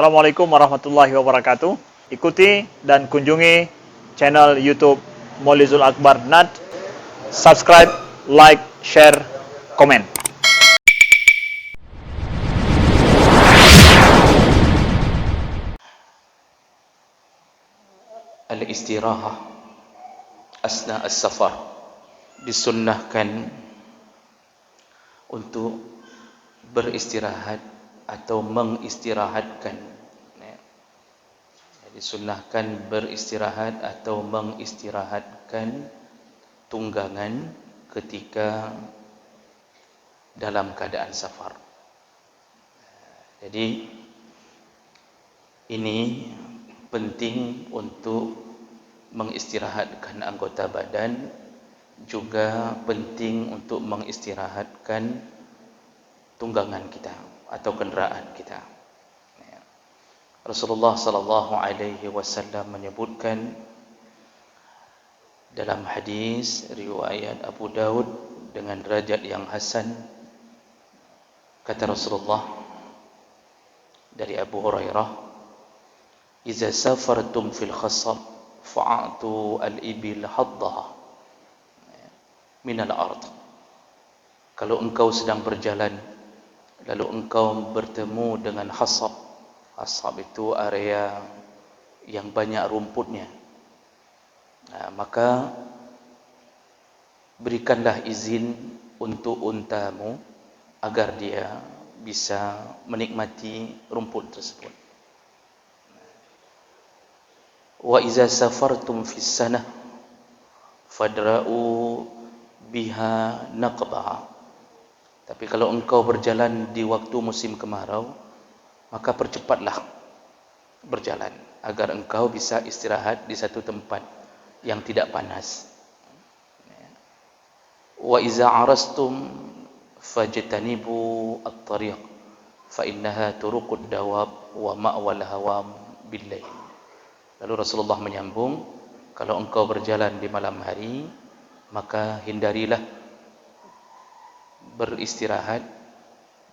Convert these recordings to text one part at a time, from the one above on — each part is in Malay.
Assalamualaikum warahmatullahi wabarakatuh. Ikuti dan kunjungi channel YouTube Maulizul Akbar NAD. Subscribe, like, share, komen. Al-istirahah asna as-safar, disunnahkan untuk beristirahat atau mengistirahatkan. Disunnahkan beristirahat atau mengistirahatkan tunggangan ketika dalam keadaan safar. Jadi ini penting untuk mengistirahatkan anggota badan, juga penting untuk mengistirahatkan tunggangan kita atau kenderaan kita. Rasulullah sallallahu alaihi wasallam menyebutkan dalam hadis riwayat Abu Daud dengan derajat yang hasan, kata Rasulullah dari Abu Hurairah, "Iza safartum fil khassab fa'atu al-ibil haddaha min al-ard." Kalau engkau sedang berjalan lalu engkau bertemu dengan khasab. Khasab itu area yang banyak rumputnya. Maka berikanlah izin untuk untamu agar dia bisa menikmati rumput tersebut. Wa iza safartum fis sanah fadra'u biha naqbaha. Tapi kalau engkau berjalan di waktu musim kemarau, maka percepatlah berjalan agar engkau bisa istirahat di satu tempat yang tidak panas. Wa iza arastum fajtanibu at-tariq fa innaha turuqud dawab wa ma'wal hawam bil-lail. Lalu Rasulullah menyambung, kalau engkau berjalan di malam hari, maka hindarilah beristirahat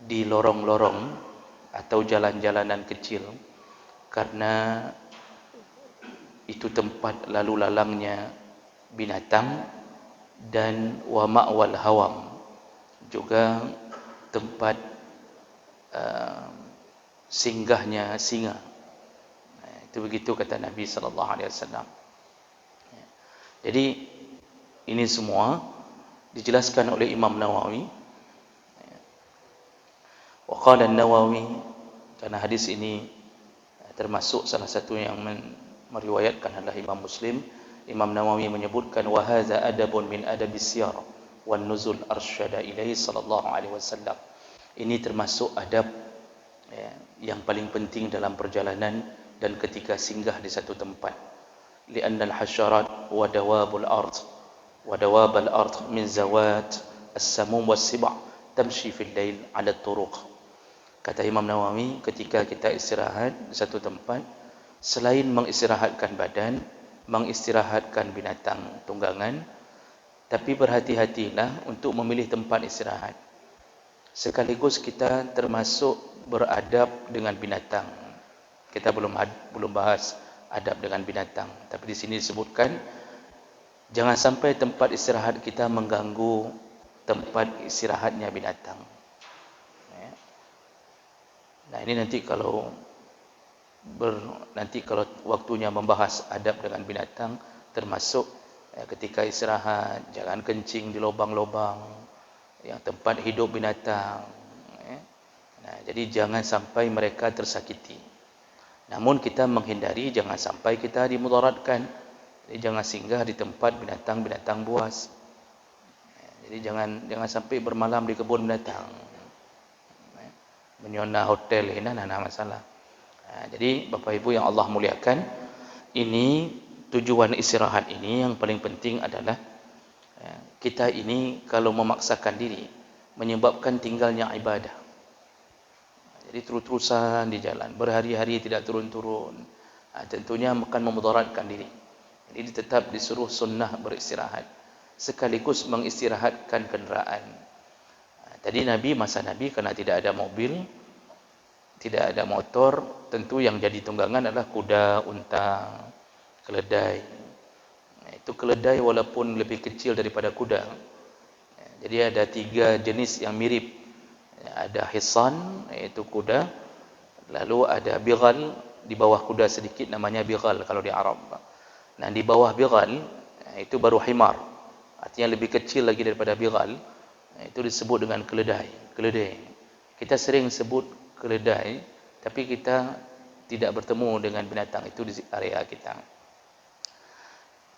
di lorong-lorong atau jalan-jalanan kecil, karena itu tempat lalu lalangnya binatang, dan wa ma'wal hawam, juga tempat singgahnya singa. Itu begitu kata Nabi sallallahu alaihi wasallam. Jadi ini semua dijelaskan oleh Imam Nawawi. Wa qala an-Nawawi, karena hadis ini termasuk salah satu yang meriwayatkan adalah Imam Muslim. Imam Nawawi menyebutkan, wa hadza adabun min adabis siyar wan nuzul arsyada ilaihi sallallahu alaihi wasallam. Ini termasuk adab yang paling penting dalam perjalanan dan ketika singgah di satu tempat. Li'anna al-hasyarat wa dawabul ard min zawat as-samum was-sib' tamshi fil lail 'ala at-turuq. Kata Imam Nawawi, ketika kita istirahat di satu tempat, selain mengistirahatkan badan, mengistirahatkan binatang tunggangan, tapi berhati-hatilah untuk memilih tempat istirahat. Sekaligus kita termasuk beradab dengan binatang. Kita belum bahas adab dengan binatang, tapi di sini disebutkan jangan sampai tempat istirahat kita mengganggu tempat istirahatnya binatang. Nah, ini nanti kalau waktunya membahas adab dengan binatang, termasuk ketika istirahat jangan kencing di lubang-lubang yang tempat hidup binatang. Nah, jadi jangan sampai mereka tersakiti. Namun kita menghindari jangan sampai kita dimudaratkan. Jadi jangan singgah di tempat binatang-binatang buas. Jadi jangan sampai bermalam di kebun binatang, menyona hotel, ini ada masalah. Jadi Bapak Ibu yang Allah muliakan, ini tujuan istirahat ini yang paling penting adalah kita ini kalau memaksakan diri menyebabkan tinggalnya ibadah. Jadi terus-terusan di jalan, berhari-hari tidak turun-turun, tentunya akan memudaratkan diri. Jadi tetap disuruh sunnah beristirahat, sekaligus mengistirahatkan kenderaan. Tadi masa Nabi karena tidak ada mobil, tidak ada motor, tentu yang jadi tunggangan adalah kuda, unta, keledai. Itu keledai walaupun lebih kecil daripada kuda. Jadi ada 3 jenis yang mirip. Ada hisan, iaitu kuda. Lalu ada bighal, di bawah kuda sedikit namanya bighal kalau di Arab. Nah, di bawah bighal itu baru himar. Artinya lebih kecil lagi daripada bighal. Itu disebut dengan keledai. Keledai. Kita sering sebut keledai, tapi kita tidak bertemu dengan binatang itu di area kita.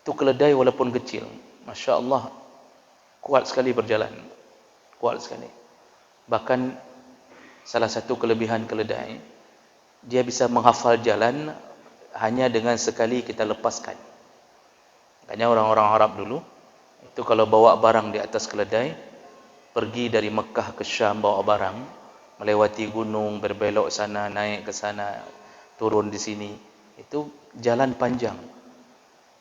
Itu keledai walaupun kecil, Masya Allah, kuat sekali berjalan. Kuat sekali. Bahkan salah satu kelebihan keledai, dia bisa menghafal jalan hanya dengan sekali kita lepaskan. Makanya orang-orang Arab dulu, itu kalau bawa barang di atas keledai, pergi dari Mekah ke Syam bawa barang, melewati gunung, berbelok sana, naik ke sana, turun di sini, itu jalan panjang.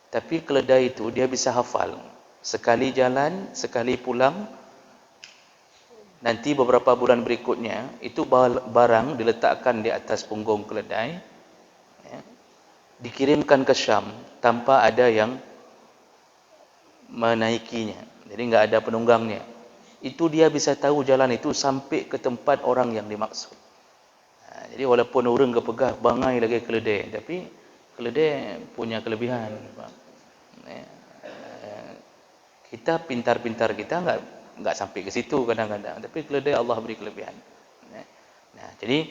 Tapi keledai itu dia bisa hafal. Sekali jalan, sekali pulang. Nanti beberapa bulan berikutnya, itu barang diletakkan di atas punggung keledai, ya, dikirimkan ke Syam tanpa ada yang menaikinya. Jadi enggak ada penunggangnya. Itu dia bisa tahu jalan itu sampai ke tempat orang yang dimaksud. Jadi walaupun orang kepegah bangai lagi keledai, tapi keledai punya kelebihan. Kita pintar-pintar kita enggak sampai ke situ kadang-kadang, tapi keledai Allah beri kelebihan. Nah, jadi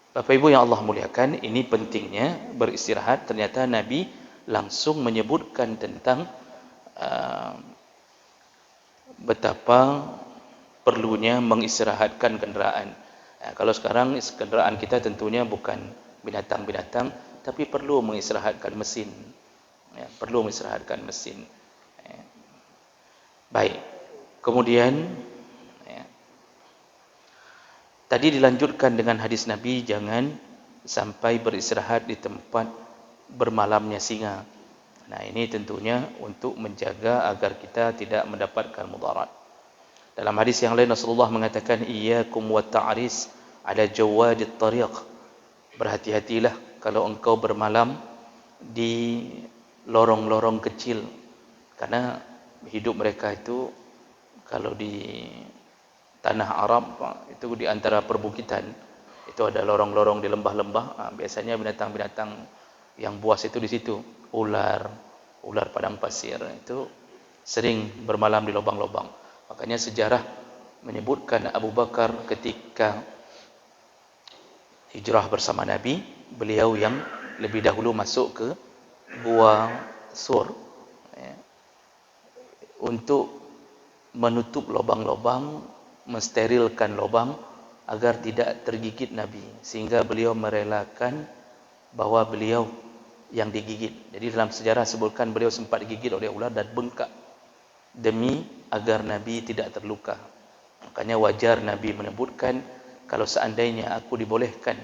Bapak Ibu yang Allah muliakan, ini pentingnya beristirahat. Ternyata Nabi langsung menyebutkan tentang betapa perlunya mengistirahatkan kenderaan. Kalau sekarang kenderaan kita tentunya bukan binatang-binatang, tapi perlu mengistirahatkan mesin. Perlu mengistirahatkan mesin. Baik. Kemudian tadi dilanjutkan dengan hadis Nabi, jangan sampai beristirahat di tempat bermalamnya singa. Nah, ini tentunya untuk menjaga agar kita tidak mendapatkan mudarat. Dalam hadis yang lain Rasulullah mengatakan, iyyakum wa ta'ris ala jawadit tariq. Berhati-hatilah kalau engkau bermalam di lorong-lorong kecil, karena hidup mereka itu kalau di tanah Arab itu di antara perbukitan itu ada lorong-lorong di lembah-lembah. Biasanya binatang-binatang yang buas itu di situ, ular padang pasir itu sering bermalam di lubang-lubang. Makanya sejarah menyebutkan Abu Bakar ketika hijrah bersama Nabi, beliau yang lebih dahulu masuk ke Gua Sur, untuk menutup lubang-lubang, mensterilkan lubang agar tidak tergigit Nabi, sehingga beliau merelakan bahwa beliau yang digigit. Jadi dalam sejarah sebutkan beliau sempat digigit oleh ular dan bengkak demi agar Nabi tidak terluka. Makanya wajar Nabi menyebutkan, kalau seandainya aku dibolehkan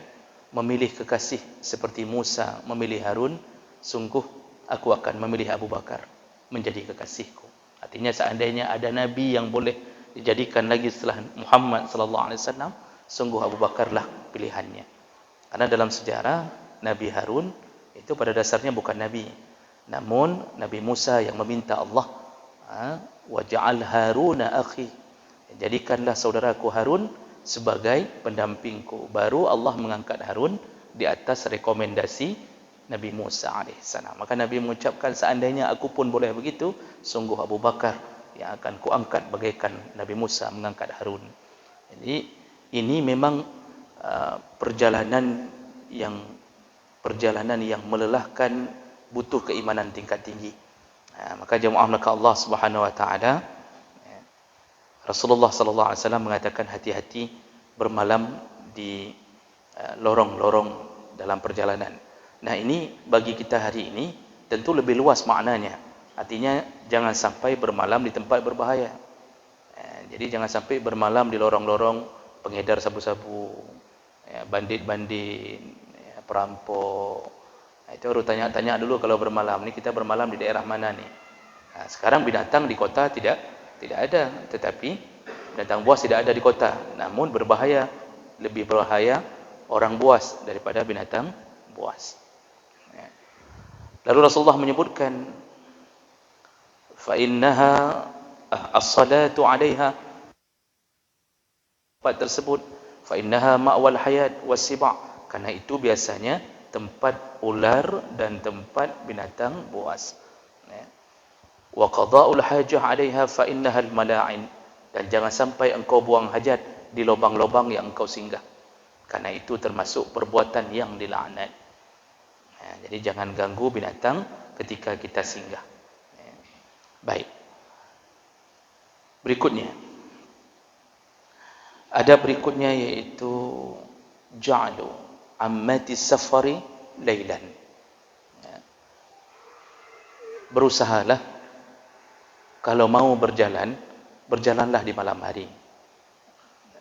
memilih kekasih seperti Musa memilih Harun, sungguh aku akan memilih Abu Bakar menjadi kekasihku. Artinya seandainya ada Nabi yang boleh dijadikan lagi setelah Muhammad sallallahu alaihi wasallam, sungguh Abu Bakarlah pilihannya. Karena dalam sejarah Nabi Harun itu pada dasarnya bukan Nabi, namun Nabi Musa yang meminta Allah, waj'al Haruna akhi, jadikanlah saudaraku Harun sebagai pendampingku. Baru Allah mengangkat Harun di atas rekomendasi Nabi Musa alaihissalam. Maka Nabi mengucapkan, seandainya aku pun boleh begitu, sungguh Abu Bakar yang akan kuangkat bagaikan Nabi Musa mengangkat Harun. Jadi ini memang perjalanan yang melelahkan, butuh keimanan tingkat tinggi. Maka jemaah maka Allah Subhanahu wa taala, Rasulullah sallallahu alaihi wasallam mengatakan, hati-hati bermalam di lorong-lorong dalam perjalanan. Nah, ini bagi kita hari ini tentu lebih luas maknanya. Artinya jangan sampai bermalam di tempat berbahaya. Jadi jangan sampai bermalam di lorong-lorong pengedar sabu-sabu, bandit-bandit, perampok. Itu harus tanya-tanya dulu kalau bermalam. Ini kita bermalam di daerah mana nih? Sekarang binatang di kota tidak ada, tetapi binatang buas tidak ada di kota. Namun berbahaya, lebih berbahaya orang buas daripada binatang buas. Ya. Lalu Rasulullah menyebutkan fa innaha as-salatu 'alaiha, tempat tersebut fa innaha ma'wal hayat was-siba', karena itu biasanya tempat ular dan tempat binatang buas. Ya. Wa qada'ul hajah 'alaiha fa innaha al-mala'in, dan jangan sampai engkau buang hajat di lubang-lubang yang engkau singgah, karena itu termasuk perbuatan yang dilaknat. Ya, jadi jangan ganggu binatang ketika kita singgah. Ya. Baik. Berikutnya. Ada berikutnya yaitu ja'lu ammati safari lailan. Ya. Berusahalah kalau mau berjalan, berjalanlah di malam hari.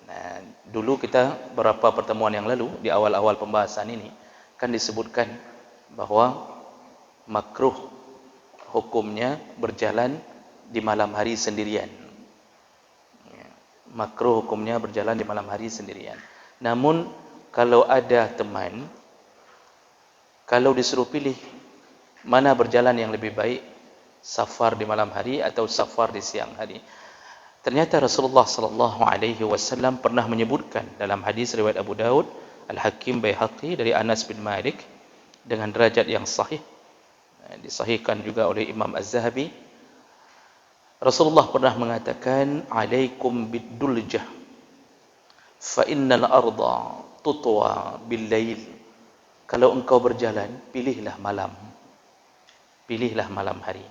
Nah, dulu kita beberapa pertemuan yang lalu di awal-awal pembahasan ini kan disebutkan bahwa makruh hukumnya berjalan di malam hari sendirian. Ya, makruh hukumnya berjalan di malam hari sendirian. Namun kalau ada teman, kalau disuruh pilih mana berjalan yang lebih baik, safar di malam hari atau safar di siang hari, ternyata Rasulullah sallallahu alaihi wasallam pernah menyebutkan dalam hadis riwayat Abu Daud, Al-Hakim Baihaqi dari Anas bin Malik dengan derajat yang sahih, disahihkan juga oleh Imam Az-Zahabi. Rasulullah pernah mengatakan, alaikum bid-duljah fa innal arda tutwa bil-lail. Kalau engkau berjalan, pilihlah malam, pilihlah malam hari.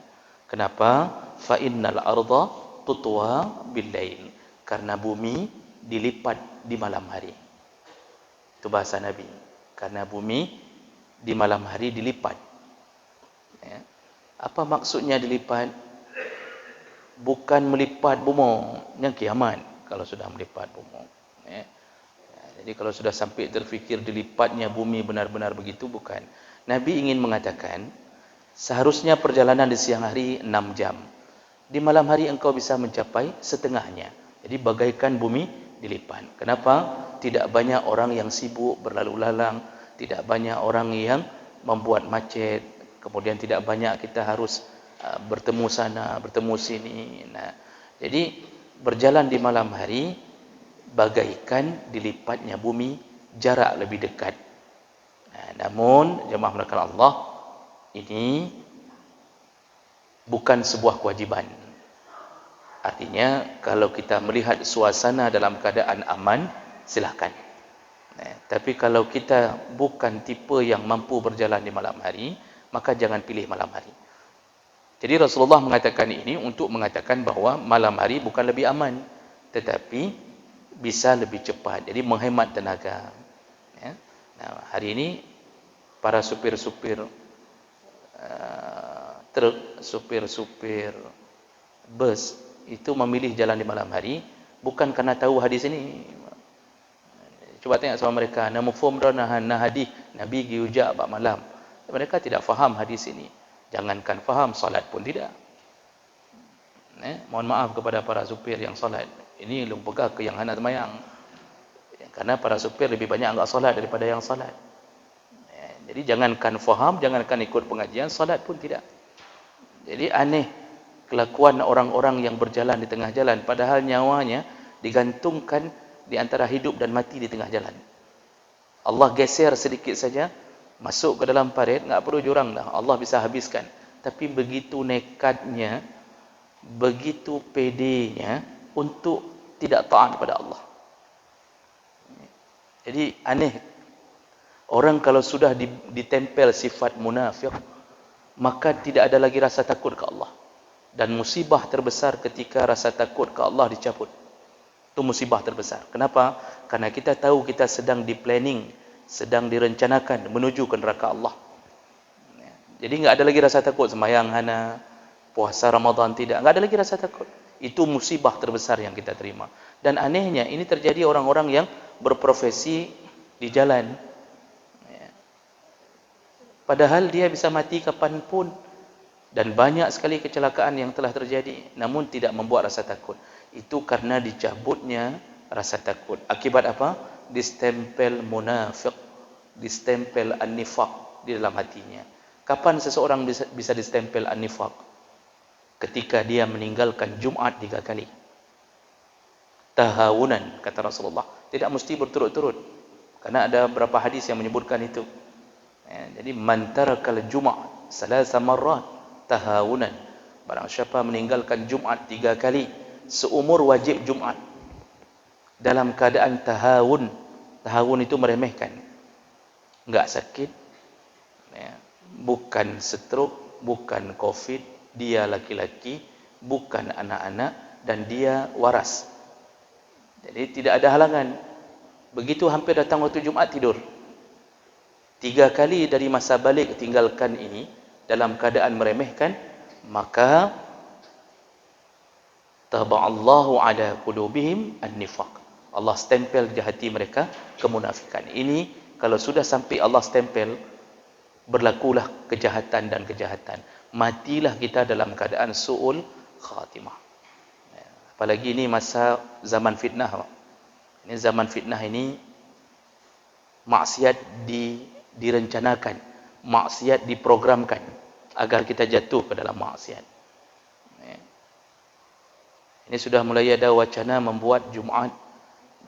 Kenapa? Fa innal arda tutwa bil-lail, karena bumi dilipat di malam hari. Itu bahasa Nabi, karena bumi di malam hari dilipat. Ya. Apa maksudnya dilipat? Bukan melipat bumi yang kiamat kalau sudah melipat bumi. Ya. Jadi kalau sudah sampai terfikir dilipatnya bumi benar-benar begitu, bukan. Nabi ingin mengatakan seharusnya perjalanan di siang hari 6 jam. Di malam hari engkau bisa mencapai setengahnya. Jadi bagaikan bumi dilipat. Kenapa? Tidak banyak orang yang sibuk berlalu lalang, tidak banyak orang yang membuat macet, kemudian tidak banyak kita harus bertemu sana, bertemu sini. Nah, jadi berjalan di malam hari bagaikan dilipatnya bumi, jarak lebih dekat. Nah, namun jemaah melakukan Allah, ini bukan sebuah kewajiban. Artinya kalau kita melihat suasana dalam keadaan aman, silakan. Nah, tapi kalau kita bukan tipe yang mampu berjalan di malam hari, maka jangan pilih malam hari. Jadi Rasulullah mengatakan ini untuk mengatakan bahawa malam hari bukan lebih aman, tetapi bisa lebih cepat. Jadi menghemat tenaga. Ya. Nah, hari ini para supir-supir truk, supir-supir bus itu memilih jalan di malam hari bukan karena tahu hadis ini. Cuba tengok sama mereka, namufum dana hadis Nabi giujak bab malam. Mereka tidak faham hadis ini. Jangankan faham, salat pun tidak. Mohon maaf kepada para supir yang salat. Ini lumpegah ke yang hendak semayang. Karena para supir lebih banyak enggak salat daripada yang salat. Jadi jangankan faham, jangankan ikut pengajian, salat pun tidak. Jadi aneh kelakuan orang-orang yang berjalan di tengah jalan, padahal nyawanya digantungkan di antara hidup dan mati di tengah jalan. Allah geser sedikit saja, masuk ke dalam parit, enggak perlu jurang dah, Allah bisa habiskan. Tapi begitu nekatnya, begitu pedenya untuk tidak taat kepada Allah. Jadi aneh, orang kalau sudah ditempel sifat munafik, maka tidak ada lagi rasa takut ke Allah. Dan musibah terbesar ketika rasa takut ke Allah dicabut. Itu musibah terbesar. Kenapa? Karena kita tahu kita sedang di planning, sedang direncanakan menuju ke neraka Allah. Jadi enggak ada lagi rasa takut sembahyang hana, puasa Ramadan tidak, enggak ada lagi rasa takut. Itu musibah terbesar yang kita terima. Dan anehnya ini terjadi orang-orang yang berprofesi di jalan. Padahal dia bisa mati kapanpun. Dan banyak sekali kecelakaan yang telah terjadi, namun tidak membuat rasa takut. Itu karena dicabutnya rasa takut. Akibat apa? distempel munafik, distempel an-nifaq di dalam hatinya. Kapan seseorang bisa distempel an-nifaq? Ketika dia meninggalkan Jumat 3 kali. Tahawunan, kata Rasulullah. Tidak mesti berturut-turut. Karena ada beberapa hadis yang menyebutkan itu. Jadi man tarakal Jumat salasa marrat tahawunan. Barang siapa meninggalkan Jumat 3 kali seumur wajib Jumat dalam keadaan tahawun. Tahawun itu meremehkan. Enggak sakit, bukan stroke, bukan covid, dia laki-laki, bukan anak-anak, dan dia waras. Jadi tidak ada halangan. Begitu hampir datang waktu Jumat, tidur. 3 kali dari masa balik tinggalkan ini dalam keadaan meremehkan, maka taba'allahu ala qulubihim an-nifaq. Allah stempel di hati mereka kemunafikan. Ini kalau sudah sampai Allah stempel, berlakulah kejahatan dan kejahatan. Matilah kita dalam keadaan su'ul khatimah. Apalagi ini masa zaman fitnah. Ini zaman fitnah ini, maksiat direncanakan, maksiat diprogramkan agar kita jatuh ke dalam maksiat. Ini sudah mulai ada wacana membuat Jumat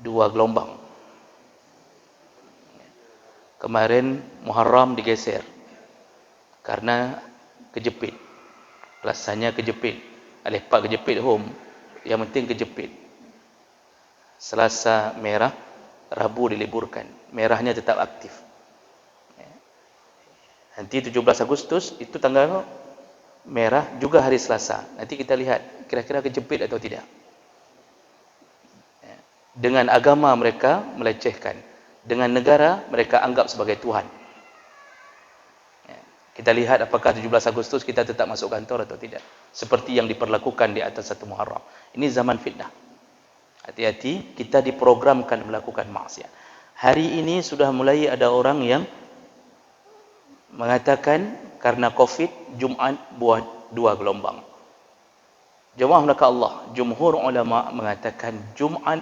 2 gelombang. Kemarin Muharram digeser karena kejepit. Alasannya kejepit. Lepak kejepit home. Yang penting kejepit. Selasa merah, Rabu diliburkan. Merahnya tetap aktif. Nanti 17 Agustus itu tanggal merah juga hari Selasa. Nanti kita lihat kira-kira kejepit atau tidak. Dengan agama mereka melecehkan. Dengan negara mereka anggap sebagai Tuhan. Kita lihat apakah 17 Agustus kita tetap masuk kantor atau tidak. Seperti yang diperlakukan di atas 1 Muharram. Ini zaman fitnah. Hati-hati, kita diprogramkan melakukan maksiat. Hari ini sudah mulai ada orang yang mengatakan karena Covid, Jumat buat 2 gelombang. Jemaah maka Allah, jumhur ulama mengatakan Jumat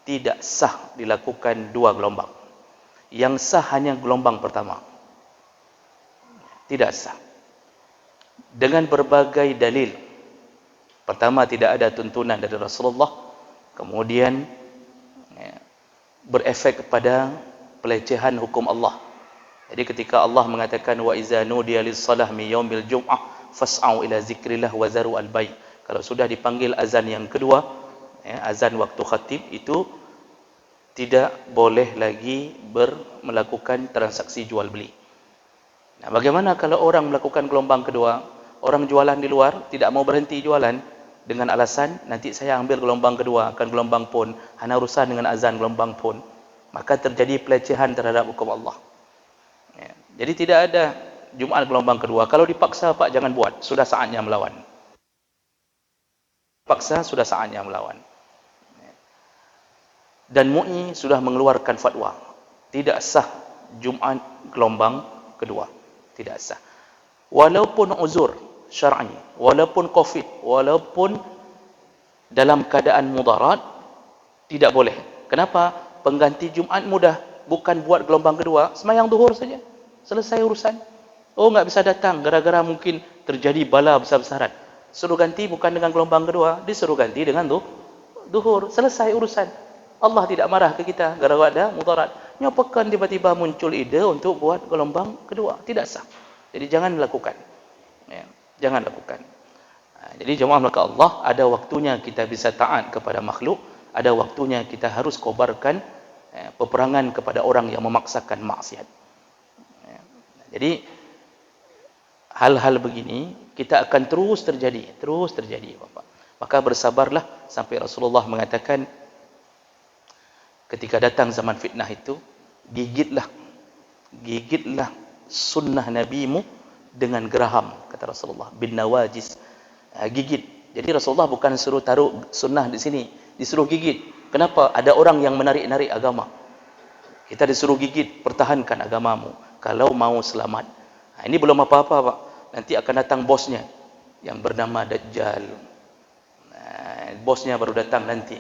tidak sah dilakukan 2 gelombang. Yang sah hanya gelombang pertama. Tidak sah. Dengan berbagai dalil. Pertama, tidak ada tuntunan dari Rasulullah. Kemudian berefek kepada pelecehan hukum Allah. Jadi ketika Allah mengatakan wa iza nudiya lis-salah min yaumil jum'ah fas'au ila zikrillah wa zaru al-bai'. Kalau sudah dipanggil azan yang kedua, azan waktu khatib, itu tidak boleh lagi melakukan transaksi jual beli. Nah, bagaimana kalau orang melakukan gelombang kedua, orang jualan di luar tidak mau berhenti jualan dengan alasan nanti saya ambil gelombang kedua, akan gelombang pun hanya urusan dengan azan gelombang pun, maka terjadi pelecehan terhadap hukum Allah. Jadi tidak ada Jumat gelombang kedua. Kalau dipaksa, Pak, jangan buat, sudah saatnya melawan. Paksa, sudah saatnya melawan. Dan MUI sudah mengeluarkan fatwa, tidak sah Jumat gelombang kedua. Tidak sah. Walaupun uzur syar'i, walaupun Covid, walaupun dalam keadaan mudarat, tidak boleh. Kenapa? Pengganti Jumat mudah. Bukan buat gelombang kedua, sembahyang zuhur saja. Selesai urusan. Oh, enggak bisa datang gara-gara mungkin terjadi bala besar-besaran. Suruh ganti bukan dengan gelombang kedua, disuruh ganti dengan zuhur. Selesai urusan. Allah tidak marah ke kita gara-gara ada mudarat. Nyopakan tiba-tiba muncul ide untuk buat gelombang kedua. Tidak sah. Jadi jangan lakukan. Jangan lakukan. Jadi jemaah maka Allah, ada waktunya kita bisa taat kepada makhluk, ada waktunya kita harus kobarkan peperangan kepada orang yang memaksakan maksiat. Jadi hal-hal begini kita akan terus terjadi, Bapak. Maka bersabarlah sampai Rasulullah mengatakan ketika datang zaman fitnah itu, gigitlah sunnah nabimu dengan geraham, kata Rasulullah, bin nawajis. Gigit. Jadi Rasulullah bukan suruh taruh sunnah di sini, disuruh gigit. Kenapa? Ada orang yang menarik-narik agama. Kita disuruh gigit, pertahankan agamamu kalau mau selamat. Ini belum apa-apa, Pak. Nanti akan datang bosnya yang bernama Dajjal. Bosnya baru datang nanti.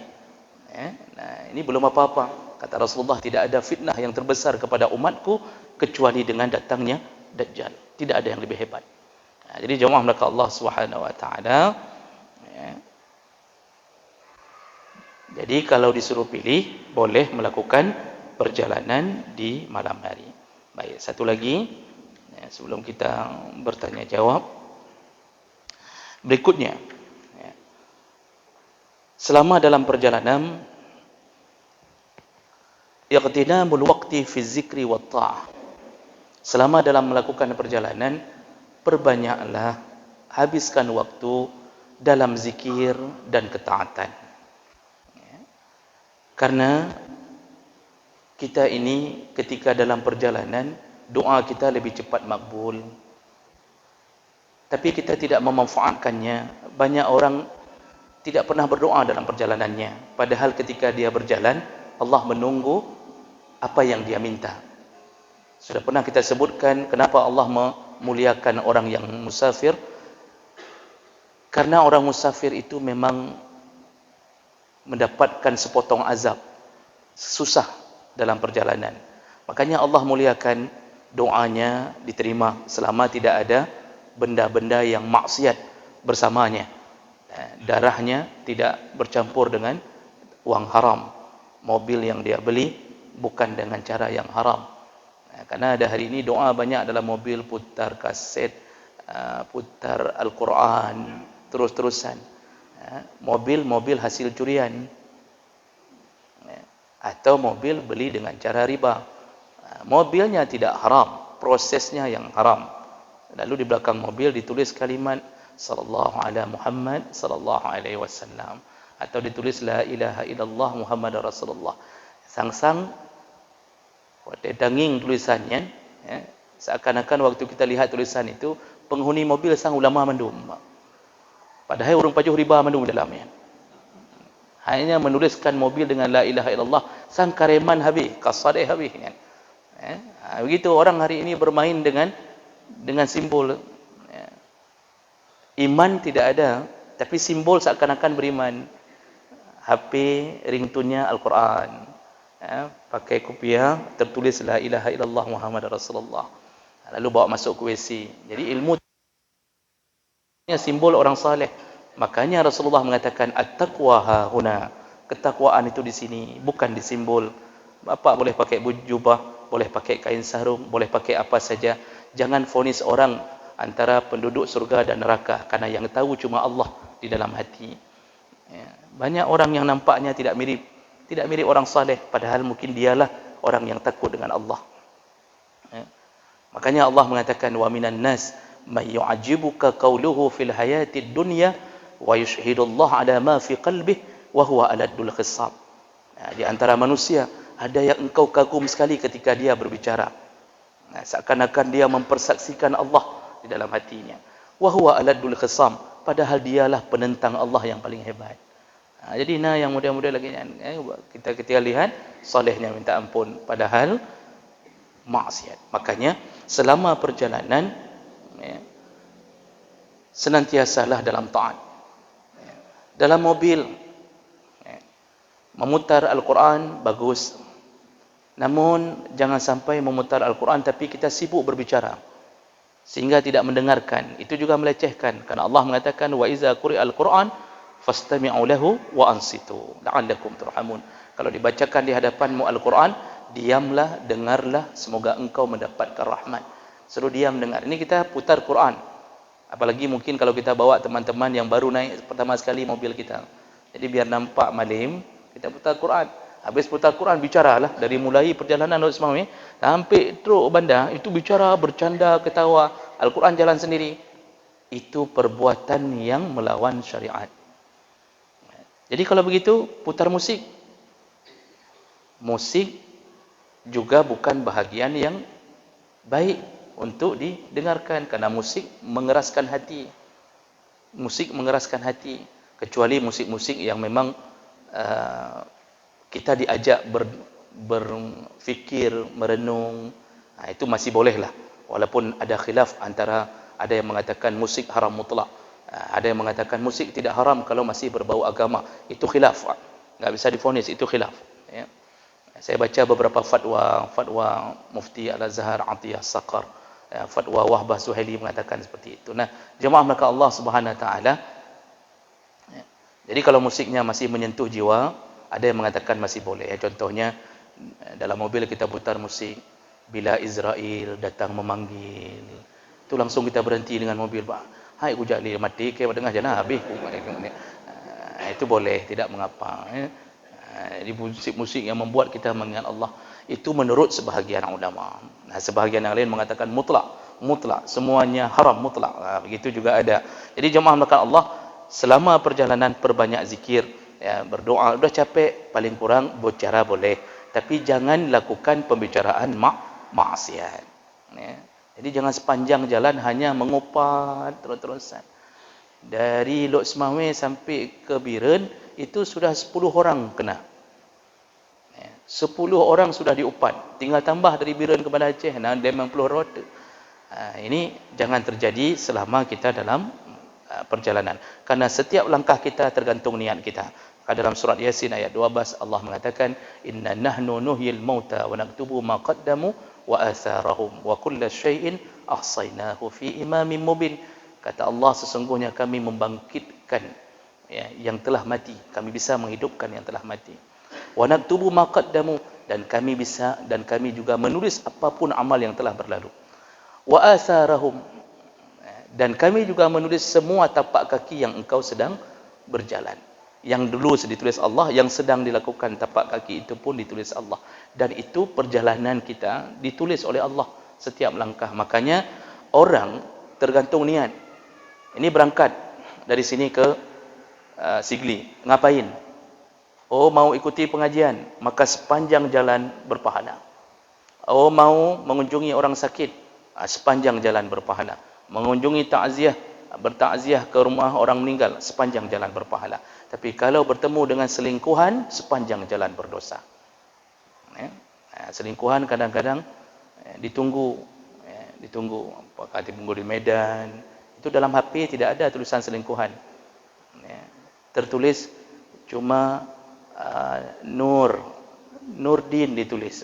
Ini belum apa-apa. Kata Rasulullah, tidak ada fitnah yang terbesar kepada umatku kecuali dengan datangnya Dajjal. Tidak ada yang lebih hebat. Jadi jemaah maka Allah Subhanahu wa taala, ya. Jadi kalau disuruh pilih, boleh melakukan perjalanan di malam hari. Baik, satu lagi, ya, sebelum kita bertanya jawab. Berikutnya, ya, selama dalam perjalanan, iqtinamul waqti fi zikri wa ta'ah. Selama dalam melakukan perjalanan, perbanyaklah habiskan waktu dalam zikir dan ketaatan. Ya. Karena kita ini ketika dalam perjalanan, doa kita lebih cepat makbul. Tapi kita tidak memanfaatkannya. Banyak orang tidak pernah berdoa dalam perjalanannya. Padahal ketika dia berjalan, Allah menunggu apa yang dia minta. Sudah pernah kita sebutkan kenapa Allah memuliakan orang yang musafir. Karena orang musafir itu memang mendapatkan sepotong azab, susah dalam perjalanan. Makanya Allah muliakan, doanya diterima selama tidak ada benda-benda yang maksiat bersamanya. Darahnya tidak bercampur dengan uang haram. Mobil yang dia beli bukan dengan cara yang haram. Karena ada hari ini doa banyak dalam mobil, putar kaset, putar Al-Quran, terus-terusan. Mobil hasil curian. Atau mobil beli dengan cara riba. Mobilnya tidak haram, prosesnya yang haram. Lalu di belakang mobil ditulis kalimat sallallahu ala Muhammad sallallahu alaihi wasallam, atau ditulis la ilaha illallah Muhammadar Rasulullah. Sang-sang danging tulisannya, ya, seakan-akan waktu kita lihat tulisan itu, penghuni mobil sang ulama mandum. Padahal urung pajuh riba mandum dalamnya. Hanya menuliskan mobil dengan la ilaha illallah, sang kareman habis, kasadeh habis kan. Begitu orang hari ini bermain dengan simbol. Iman tidak ada, tapi simbol seakan-akan beriman. HP ringtone-nya Al-Quran. Pakai kopiah tertulis la ilaha illallah Muhammad Rasulullah. Lalu bawa masuk ke WC. Jadi ilmu simbol orang saleh. Makanya Rasulullah mengatakan at-taqwa hahuna. Ketakwaan itu di sini, bukan di simbol. Bapak boleh pakai jubah, boleh pakai kain sarung, boleh pakai apa saja. Jangan vonis orang antara penduduk surga dan neraka, karena yang tahu cuma Allah di dalam hati. Banyak orang yang nampaknya tidak mirip orang saleh, padahal mungkin dialah orang yang takut dengan Allah. Makanya Allah mengatakan wa minan nas may yu'ajibuka qawluhu fil hayatid dunya wa yushhidullah ala ma fi qalbihi wa huwa aladul khisab. Di antara manusia ada yang engkau kagum sekali ketika dia berbicara. Seakan-akan dia mempersaksikan Allah di dalam hatinya. Wa huwa aladul khisam, padahal dialah penentang Allah yang paling hebat. Jadi yang muda-muda lagi kita lihat salehnya minta ampun, padahal maksiat. Makanya selama perjalanan, senantiasalah dalam taat. Dalam mobil memutar Al-Quran bagus, namun jangan sampai memutar Al-Quran tapi kita sibuk berbicara sehingga tidak mendengarkan. Itu juga melecehkan, karena Allah mengatakan wa iza quri'al Quran fastami'u lahu wa ansitu la'allakum turhamun. Kalau dibacakan di hadapanmu Al-Quran, diamlah, dengarlah, semoga engkau mendapatkan rahmat. Suruh diam dengar. Ini kita putar Quran. Apalagi mungkin kalau kita bawa teman-teman yang baru naik pertama sekali mobil kita. Jadi biar nampak malim, kita putar Quran. Habis putar Quran, bicaralah dari mulai perjalanan Rasulullah sampai teruk bandar, itu bicara, bercanda, ketawa. Al-Quran jalan sendiri. Itu perbuatan yang melawan syariat. Jadi kalau begitu, putar musik. Musik juga bukan bahagian yang baik untuk didengarkan, karena musik mengeraskan hati. Musik mengeraskan hati, kecuali musik-musik yang memang kita diajak berfikir, merenung. Itu masih bolehlah, walaupun ada khilaf antara, ada yang mengatakan musik haram mutlak, ada yang mengatakan musik tidak haram kalau masih berbau agama. Itu khilaf, enggak bisa divonis, itu khilaf, ya. Saya baca beberapa fatwa Mufti Al-Azhar Atiyah Saqar, fatwa Wahbah Zuhaili mengatakan seperti itu. Nah, jemaah maka Allah Subhanahu wa taala, jadi kalau musiknya masih menyentuh jiwa, ada yang mengatakan masih boleh. Contohnya dalam mobil kita putar musik bila Israel datang memanggil, itu langsung kita berhenti dengan mobil, Pak. Hai ujali mati ke tengah jalan habis. Itu boleh, tidak mengapa. Jadi musik-musik yang membuat kita mengingat Allah, itu menurut sebahagian ulama. Nah, sebahagian yang lain mengatakan mutlak, semuanya haram mutlak. Begitu juga ada. Jadi jemaah melakukan Allah, selama perjalanan perbanyak zikir, ya, berdoa. Udah capek, paling kurang berbicara boleh, tapi jangan lakukan pembicaraan maksiat. Ya. Jadi jangan sepanjang jalan hanya mengupat terus-terusan. Dari Lok Semawe sampai ke Biren, itu sudah 10 orang kena. 10 orang sudah diupat. Tinggal tambah dari Biren ke Banda Aceh, 50 rota. Ini jangan terjadi selama kita dalam perjalanan. Karena setiap langkah kita tergantung niat kita. Dalam surat Yasin ayat 12 Allah mengatakan, inna nahnu nuhyil mauta wa naktubu ma qaddamu wa atharahum wa kulla syai'in ahsaynahu fi imamin mubin. Kata Allah, sesungguhnya kami membangkitkan, ya, yang telah mati. Kami bisa menghidupkan yang telah mati. Wa naktubu ma qaddamu, dan kami juga menulis apapun amal yang telah berlalu. Wa atharahum, dan kami juga menulis semua tapak kaki yang engkau sedang berjalan. Yang dulu ditulis Allah, yang sedang dilakukan tapak kaki itu pun ditulis Allah. Dan itu perjalanan kita ditulis oleh Allah setiap langkah. Makanya orang tergantung niat. Ini berangkat dari sini ke Sigli. Ngapain? Oh, mau ikuti pengajian, maka sepanjang jalan berpahala. Oh, mau mengunjungi orang sakit, sepanjang jalan berpahala. Mengunjungi takziah, bertakziah ke rumah orang meninggal, sepanjang jalan berpahala. Tapi kalau bertemu dengan selingkuhan, sepanjang jalan berdosa. Selingkuhan kadang-kadang ditunggu di Medan. Itu dalam HP tidak ada tulisan selingkuhan. Tertulis cuma Nurdin ditulis.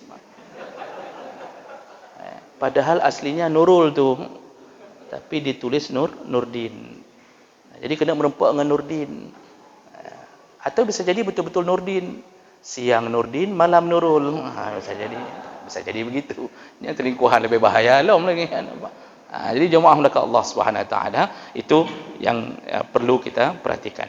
Padahal aslinya Nurul tuh, tapi ditulis Nurdin. Jadi kena merempak dengan Nurdin. Atau bisa jadi betul-betul Nurdin, siang Nurdin, malam Nurul. Bisa jadi begitu. Ini selingkuhan lebih bahaya lagi. Jadi jemaah melakukan Allah Subhanahu wa taala, itu yang perlu kita perhatikan.